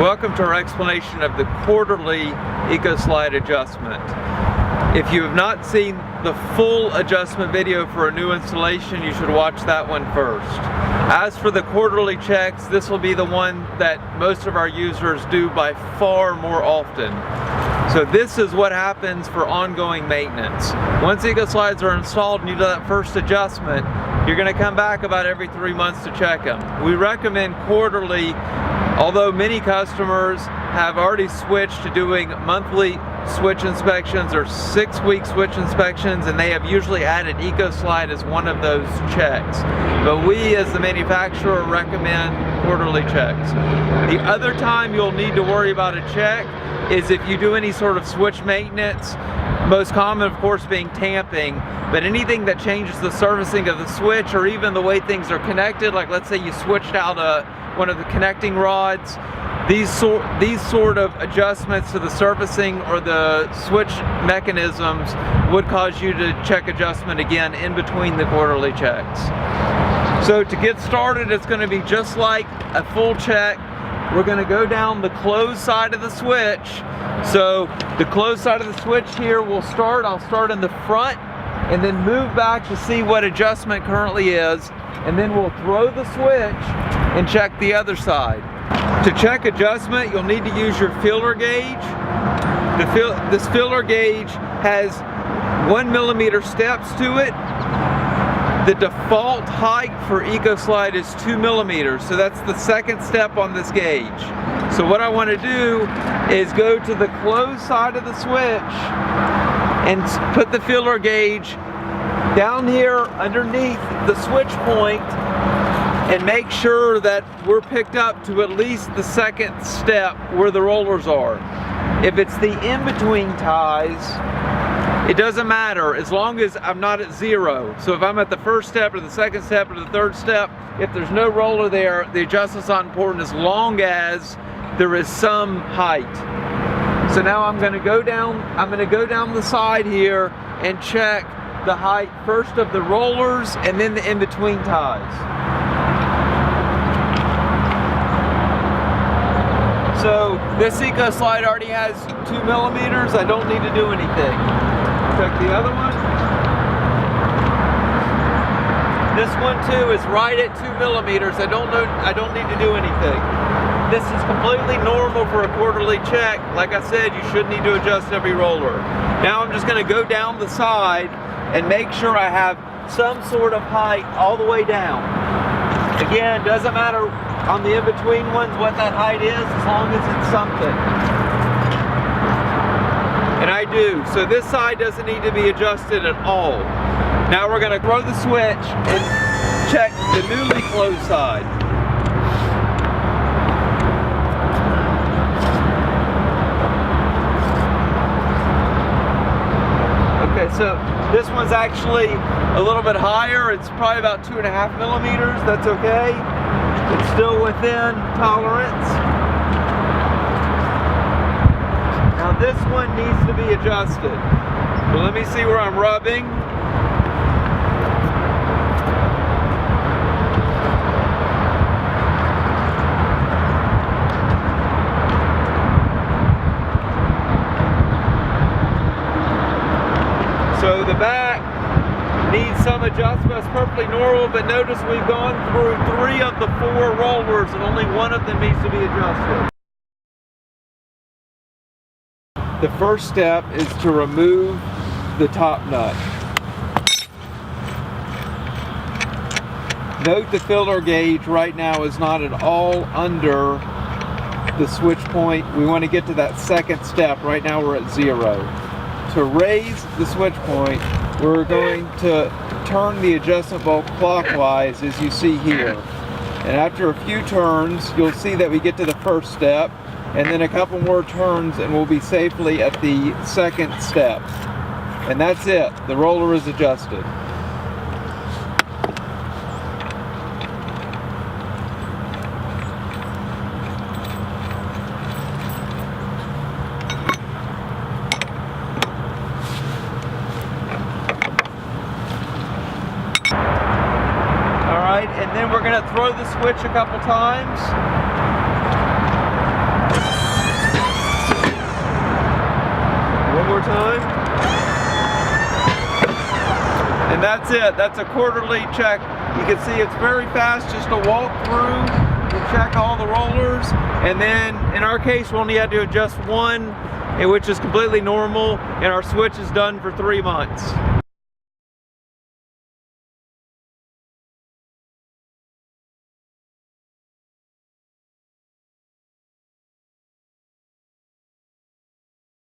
Welcome to our explanation of the quarterly Ekoslide adjustment. If you have not seen the full adjustment video for a new installation, you should watch that one first. As for the quarterly checks, this will be the one that most of our users do by far more often. So this is what happens for ongoing maintenance. Once Ekoslides are installed and you do that first adjustment, you're going to come back about every 3 months to check them. We recommend quarterly, although many customers have already switched to doing monthly switch inspections or 6-week switch inspections, and they have usually added Ekoslide as one of those checks. But we as the manufacturer recommend quarterly checks. The other time you'll need to worry about a check is if you do any sort of switch maintenance, most common of course being tamping, but anything that changes the servicing of the switch or even the way things are connected, like let's say you switched out one of the connecting rods, these sort of adjustments to the servicing or the switch mechanisms would cause you to check adjustment again in between the quarterly checks. So to get started, it's going to be just like a full check. We're going to go down the closed side of the switch. So the closed side of the switch here, I'll start in the front and then move back to see what adjustment currently is, and then we'll throw the switch and check the other side. To check adjustment, you'll need to use your feeler gauge. This feeler gauge has 1 millimeter steps to it. The default height for Ekoslide is 2 millimeters, so that's the second step on this gauge. So what I want to do is go to the closed side of the switch and put the feeler gauge down here underneath the switch point and make sure that we're picked up to at least the second step where the rollers are. If it's the in-between ties, it doesn't matter as long as I'm not at 0. So if I'm at the first step or the second step or the third step, if there's no roller there, the adjustment's not important as long as there is some height. So now I'm going to go down the side here and check the height first of the rollers and then the in-between ties. So this Ekoslide already has 2 millimeters. I don't need to do anything. Check the other one. This one too is right at 2 millimeters. I don't need to do anything. This is completely normal for a quarterly check. Like I said, you should need to adjust every roller. Now I'm just going to go down the side and make sure I have some sort of height all the way down. Again, doesn't matter on the in-between ones what that height is, as long as it's something. And I do. So this side doesn't need to be adjusted at all. Now we're going to throw the switch and check the newly closed side. Okay, so this one's actually a little bit higher. It's probably about 2.5 millimeters. That's okay. It's still within tolerance. Now this one needs to be adjusted. So let me see where I'm rubbing. So the back needs some adjustment. It's perfectly normal, but notice we've gone through 3 of the 4 rollers and only one of them needs to be adjusted. The first step is to remove the top nut. Note the feeler gauge right now is not at all under the switch point. We want to get to that second step. Right now we're at 0. To raise the switch point, we're going to turn the adjustment bolt clockwise as you see here. And after a few turns, you'll see that we get to the first step, and then a couple more turns and we'll be safely at the second step. And that's it. The roller is adjusted. And then we're going to throw the switch a couple times. that's it. That's a quarterly check. You can see it's very fast, just to walk through and check all the rollers. And then in our case, we only had to adjust one, which is completely normal, and our switch is done for 3 months.